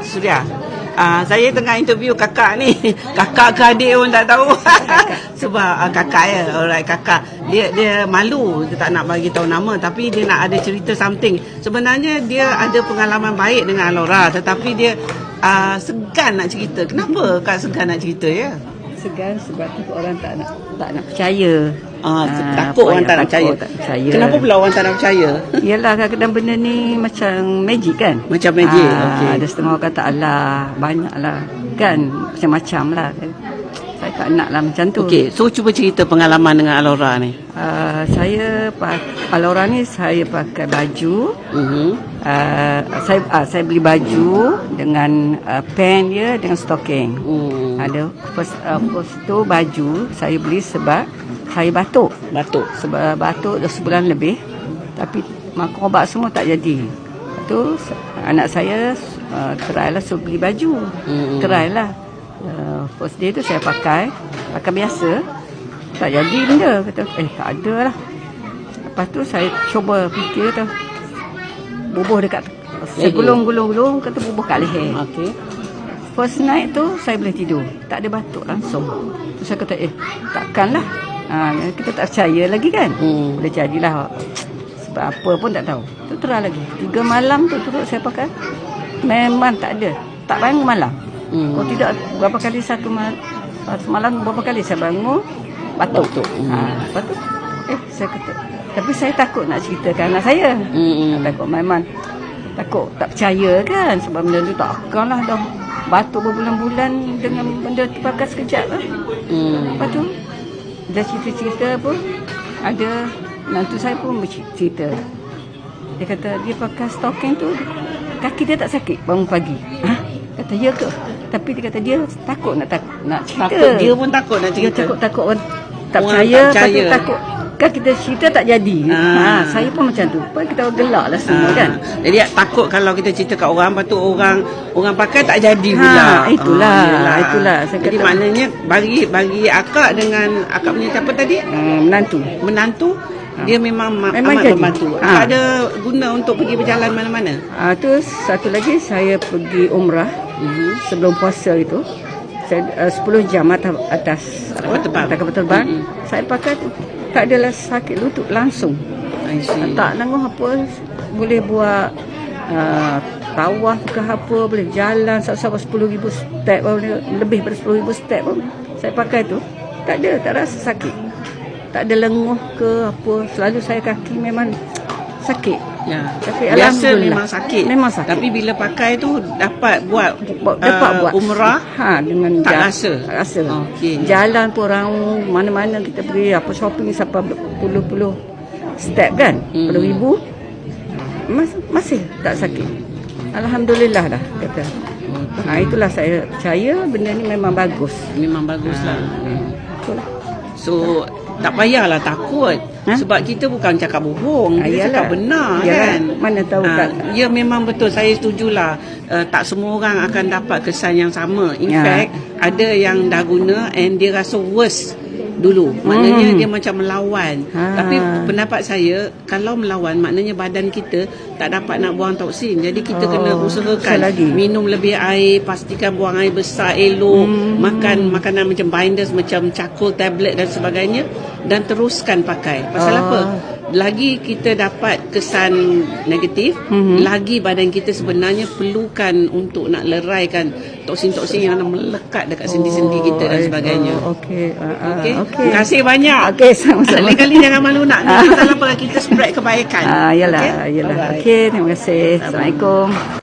Suria. Saya tengah interview kakak ni. Kakak ke adik pun tak tahu. Sebab kakak ya, alright kakak. Dia malu, dia tak nak bagi tahu nama, tapi dia nak ada cerita something. Sebenarnya dia ada pengalaman baik dengan Alora, tetapi dia segan nak cerita. Kenapa Kak segan nak cerita ya? Segan sebab tu orang tak nak percaya. Takut orang tak nak percaya. Kenapa pula orang tak nak percaya? Yalah, kadang-kadang benda ni macam magic kan. Macam magic. Okey. Ada setengah orang kata alah, banyaklah kan, macam-macam lah. Saya tak nak lah macam tu. Okey, so cuba cerita pengalaman dengan Alora ni. Alora ni saya pakai baju. Saya beli baju dengan pant dia dengan stocking. Ada first tu baju saya beli sebab saya batuk. Sebab batuk dah sebulan lebih, tapi makan ubat semua tak jadi. Tu anak saya try lah, suruh beli baju. Try lah. First day tu saya pakai biasa, tak jadi benda. Kata tak ada lah. Lepas tu saya cuba fikir tu, bubuh dekat gulung, kata bubuh kat leher. Okey. First night tu saya boleh tidur, tak ada batuk langsung. Tu saya kata takkanlah. Kita tak percaya lagi kan. Boleh jadilah, sebab apa pun tak tahu. Tu try lagi 3 malam tu turut saya pakai, memang tak ada, tak bangun malam. Kalau tidak berapa kali satu malam berapa kali saya bangun batuk. Lepas tu saya kata, tapi saya takut nak ceritakan anak saya. Takut, memang takut tak percaya kan, sebab benda tu takkanlah dah batuk berbulan-bulan dengan benda tu pakai sekejap lah. Lepas tu dah cerita-cerita pun ada menantu saya pun bercerita. Dia kata dia pakai stocking tu kaki dia tak sakit bangun pagi. Kata ya ke? Tapi dia kata dia takut nak cerita. Dia pun takut nak cerita. Dia takut orang tak percaya. Takut kan kita cerita tak jadi. Saya pun macam tu. Lepas kita gelak lah semua kan. Jadi takut kalau kita cerita kat orang, lepas tu orang pakai tak jadi pula. Itulah. Jadi maknanya bagi akak dengan akak punya siapa tadi? Menantu. Dia memang amat jadi. membantu. Ada guna untuk pergi berjalan mana-mana. Tu satu lagi, saya pergi umrah sebelum puasa itu. Saya 10 jam atas kapal terbang. Saya pakai tak adalah sakit lutut langsung. Tak nanggung apa, boleh buat tawaf ke apa, boleh jalan sampai 10,000 step, lebih daripada 10,000 step pun saya pakai tu. Tak rasa sakit. Tak ada lenguh ke apa. Selalu saya kaki memang sakit. Ya. Tapi biasa memang sakit. Tapi bila pakai tu dapat buat umrah dengan tak rasa. Okay. Jalan pun orang mana-mana kita pergi apa shopping sampai puluh-puluh step kan. 10,000 masih tak sakit. Alhamdulillah dah kata. Itulah saya percaya benda ni memang bagus. Memang baguslah. Itulah. So tak payahlah takut. Sebab kita bukan cakap bohong, kita cakap benar kan. Mana tahu kan. Ya memang betul, saya setujulah. Tak semua orang akan dapat kesan yang sama. In fact, ada yang dah guna and dia rasa worse dulu. Maknanya dia macam melawan. Tapi pendapat saya, kalau melawan maknanya badan kita tak dapat nak buang toksin. Jadi kita kena usahakan minum lebih air, pastikan buang air besar elok, makan makanan macam binders, macam charcoal tablet dan sebagainya, dan teruskan pakai. Pasal apa? Lagi kita dapat kesan negatif, lagi badan kita sebenarnya perlukan untuk nak leraikan toksin-toksin yang melekat dekat sendi-sendi kita dan sebagainya. Okey. Terima kasih banyak. Okey, sama-sama. Lain-kali jangan malu nak ni. Pasal apa kita spread kebaikan. Yalah. Okey, terima kasih. Assalamualaikum.